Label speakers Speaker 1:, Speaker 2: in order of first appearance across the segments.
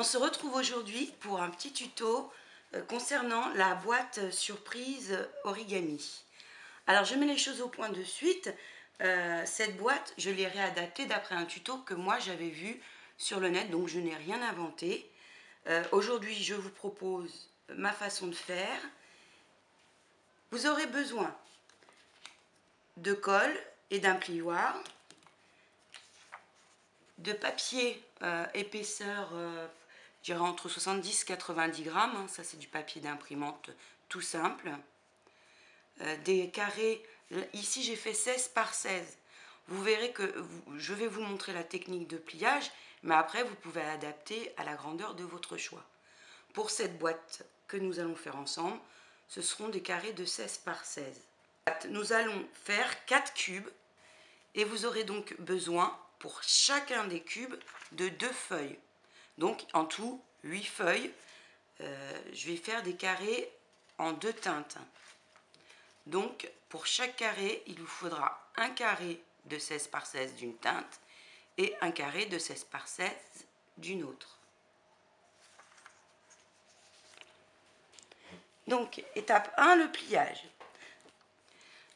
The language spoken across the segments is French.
Speaker 1: On se retrouve aujourd'hui pour un petit tuto concernant la boîte surprise origami. Alors je mets les choses au point de suite. Cette boîte, je l'ai réadaptée d'après un tuto que moi j'avais vu sur le net, donc je n'ai rien inventé. Aujourd'hui je vous propose ma façon de faire. Vous aurez besoin de colle et d'un plioir, de papier épaisseur, je dirais entre 70 et 90 grammes, hein, ça c'est du papier d'imprimante tout simple, des carrés, ici j'ai fait 16 par 16, vous verrez que je vais vous montrer la technique de pliage, mais après vous pouvez adapter à la grandeur de votre choix. Pour cette boîte que nous allons faire ensemble, ce seront des carrés de 16 par 16. Nous allons faire 4 cubes et vous aurez donc besoin pour chacun des cubes de 2 feuilles. Donc en tout 8 feuilles. Je vais faire des carrés en 2 teintes. Donc pour chaque carré, il vous faudra un carré de 16 par 16 d'une teinte et un carré de 16 par 16 d'une autre. Donc étape 1, le pliage.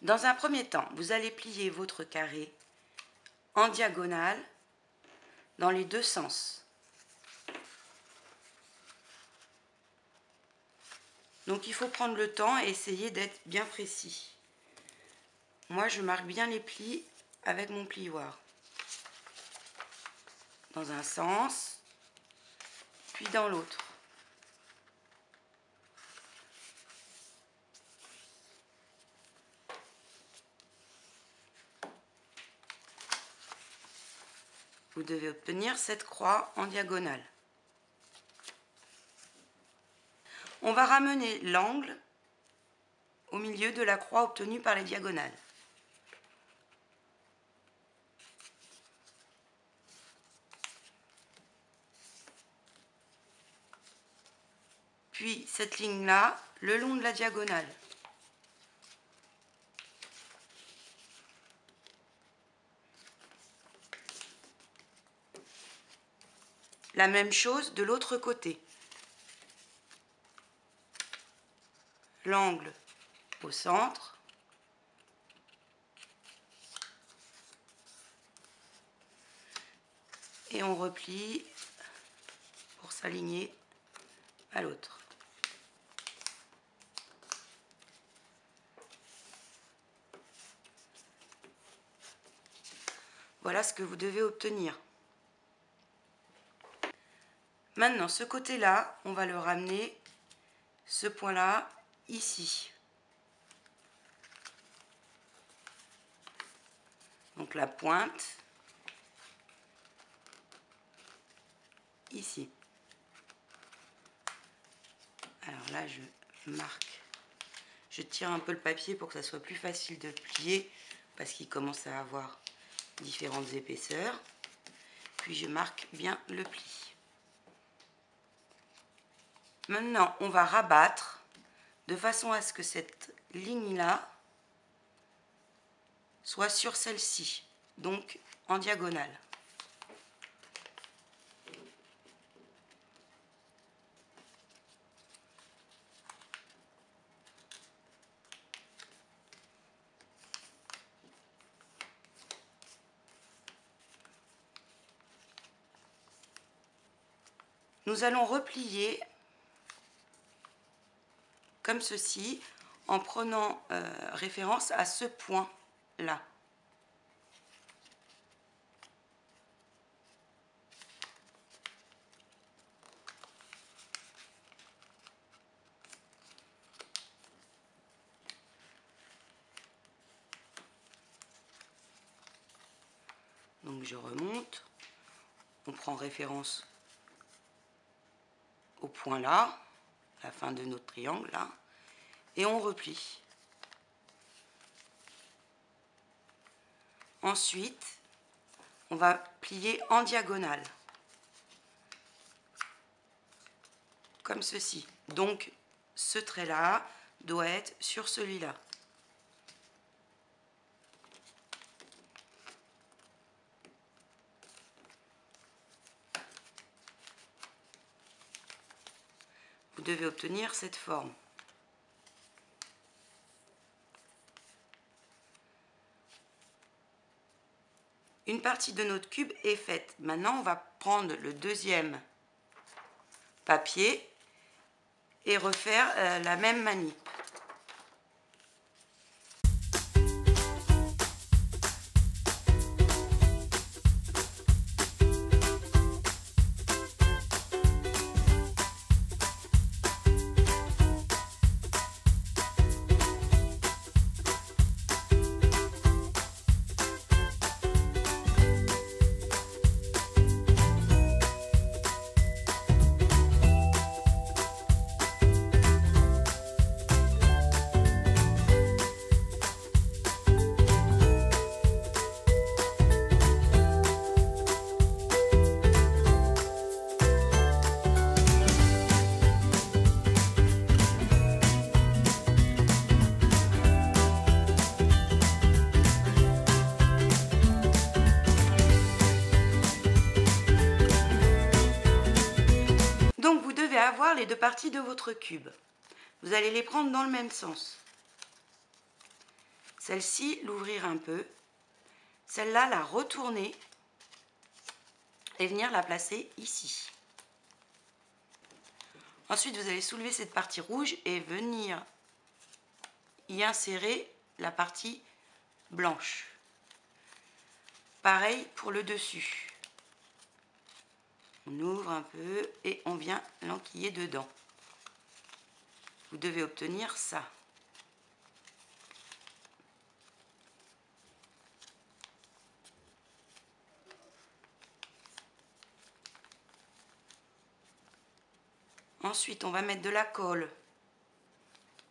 Speaker 1: Dans un premier temps, vous allez plier votre carré en diagonale dans les deux sens. Donc il faut prendre le temps et essayer d'être bien précis. Moi je marque bien les plis avec mon plioir. Dans un sens, puis dans l'autre. Vous devez obtenir cette croix en diagonale. On va ramener l'angle au milieu de la croix obtenue par les diagonales. Puis cette ligne-là, le long de la diagonale. La même chose de l'autre côté. L'angle au centre. Et on replie pour s'aligner à l'autre. Voilà ce que vous devez obtenir. Maintenant, ce côté-là, on va le ramener, ce point-là, ici. Donc la pointe, ici. Alors là, je marque. Je tire un peu le papier pour que ça soit plus facile de plier, parce qu'il commence à avoir différentes épaisseurs. Puis je marque bien le pli. Maintenant, on va rabattre de façon à ce que cette ligne-là soit sur celle-ci, donc en diagonale. Nous allons replier comme ceci en prenant référence à ce point-là. Donc je remonte, on prend référence au point là, la fin de notre triangle là, et on replie. Ensuite, on va plier en diagonale, comme ceci. Donc ce trait là doit être sur celui-là. vous devez obtenir cette forme. Une partie de notre cube est faite. Maintenant, on va prendre le deuxième papier et refaire la même manip. Donc vous devez avoir les deux parties de votre cube. Vous allez les prendre dans le même sens. Celle-ci, l'ouvrir un peu. Celle-là, la retourner et venir la placer ici. Ensuite, vous allez soulever cette partie rouge et venir y insérer la partie blanche. Pareil pour le dessus. On ouvre un peu et on vient l'enquiller dedans. Vous devez obtenir ça. Ensuite, on va mettre de la colle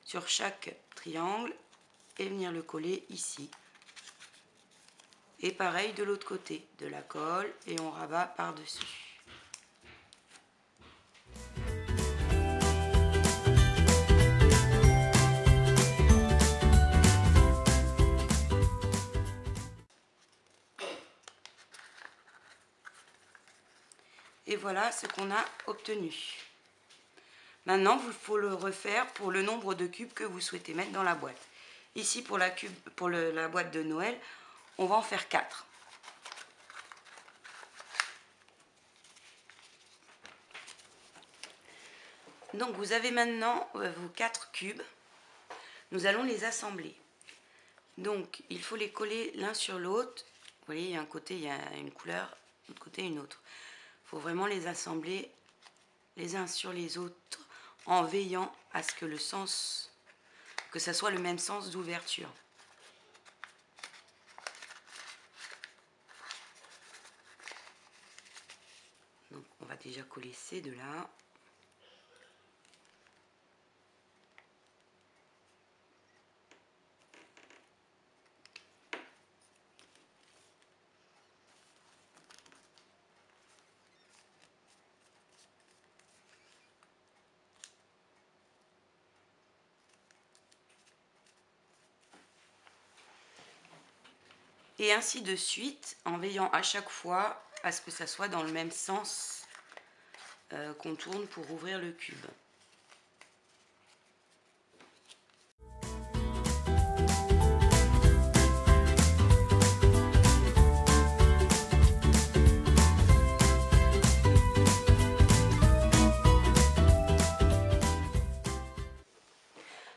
Speaker 1: sur chaque triangle et venir le coller ici. Et pareil de l'autre côté, de la colle et on rabat par-dessus. Et voilà ce qu'on a obtenu. Maintenant, il faut le refaire pour le nombre de cubes que vous souhaitez mettre dans la boîte. Ici, pour la boîte de Noël, on va en faire 4. Donc, vous avez maintenant vos 4 cubes. Nous allons les assembler. Donc, il faut les coller l'un sur l'autre. Vous voyez, il y a un côté, il y a une couleur, de l'autre côté, une autre. Il faut vraiment les assembler les uns sur les autres en veillant à ce que que ça soit le même sens d'ouverture. Donc, on va déjà coller ces deux-là. Et ainsi de suite, en veillant à chaque fois à ce que ça soit dans le même sens qu'on tourne pour ouvrir le cube.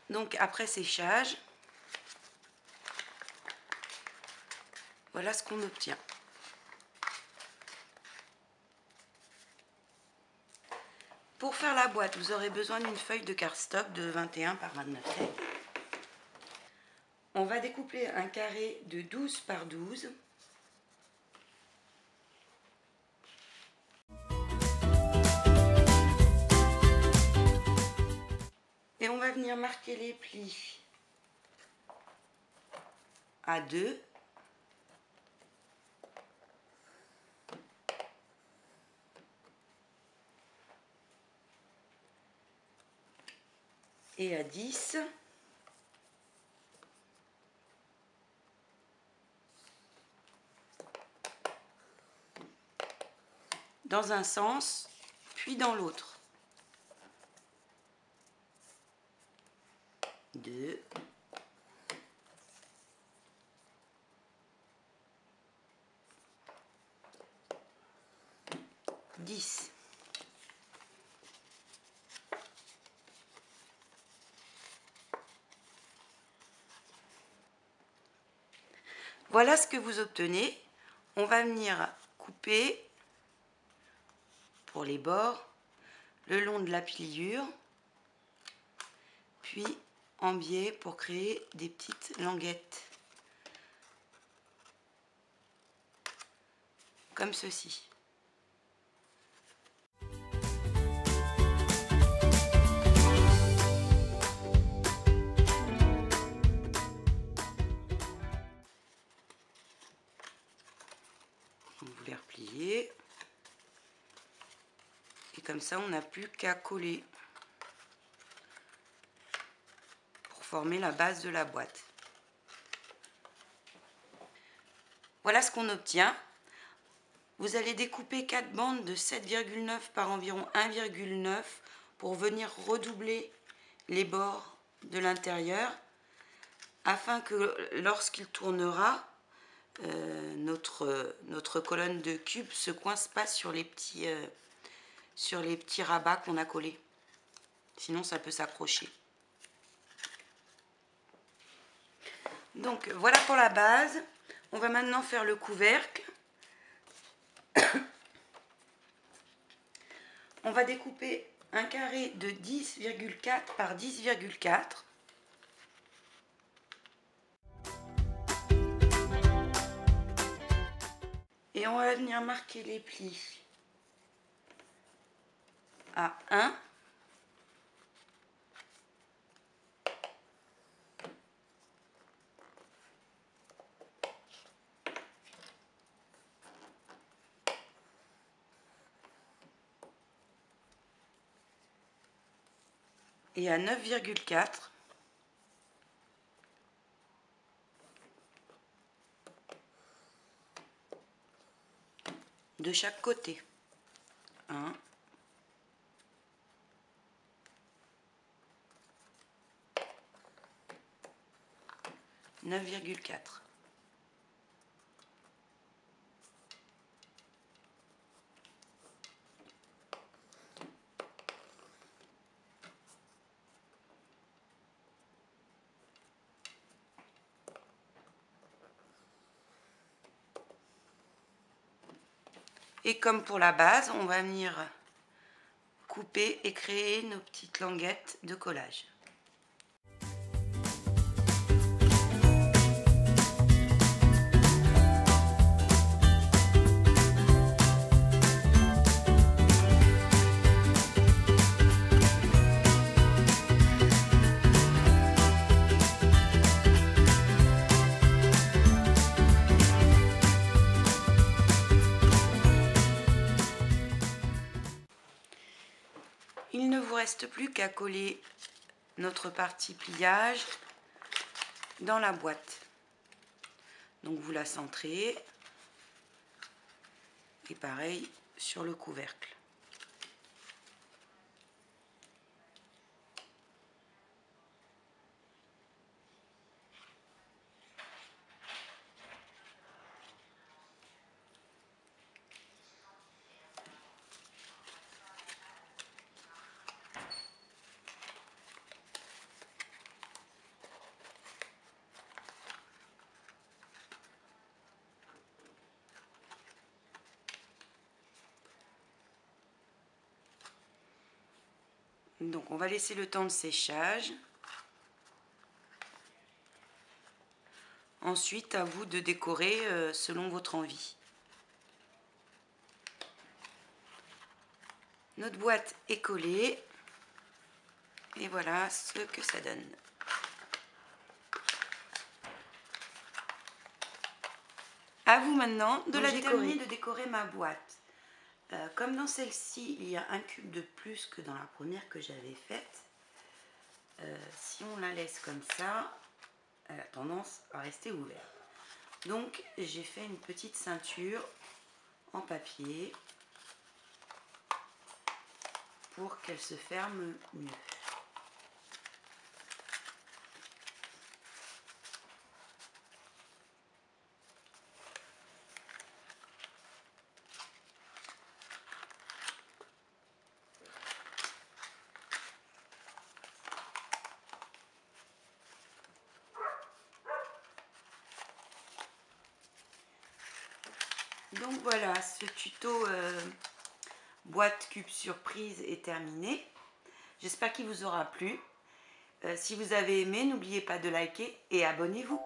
Speaker 1: Donc après séchage, voilà ce qu'on obtient. Pour faire la boîte, vous aurez besoin d'une feuille de cardstock de 21 par 29. On va découper un carré de 12 par 12. Et on va venir marquer les plis à 2. Et à 10. Dans un sens, puis dans l'autre. 2, 10. Voilà ce que vous obtenez. On va venir couper pour les bords le long de la pliure, puis en biais pour créer des petites languettes, comme ceci. Vous les repliez. Et comme ça, on n'a plus qu'à coller pour former la base de la boîte. Voilà ce qu'on obtient. Vous allez découper 4 bandes de 7,9 par environ 1,9 pour venir redoubler les bords de l'intérieur afin que lorsqu'il tournera, notre colonne de cubes se coince pas sur les petits rabats qu'on a collés. Sinon, ça peut s'accrocher. Donc, voilà pour la base. On va maintenant faire le couvercle. On va découper un carré de 10,4 par 10,4. Et on va venir marquer les plis à 1. Et à 9,4. De chaque côté. 1. 9,4. Et comme pour la base, on va venir couper et créer nos petites languettes de collage. Il ne vous reste plus qu'à coller notre partie pliage dans la boîte. Donc vous la centrez et pareil sur le couvercle. Donc on va laisser le temps de séchage. Ensuite, à vous de décorer selon votre envie. Notre boîte est collée. Et voilà ce que ça donne. À vous maintenant de la décorer. J'ai terminé de décorer ma boîte. Comme dans celle-ci, il y a un cube de plus que dans la première que j'avais faite. Si on la laisse comme ça, elle a tendance à rester ouverte. Donc j'ai fait une petite ceinture en papier pour qu'elle se ferme mieux. Donc voilà, ce tuto boîte cube surprise est terminé. J'espère qu'il vous aura plu. Si vous avez aimé, n'oubliez pas de liker et abonnez-vous.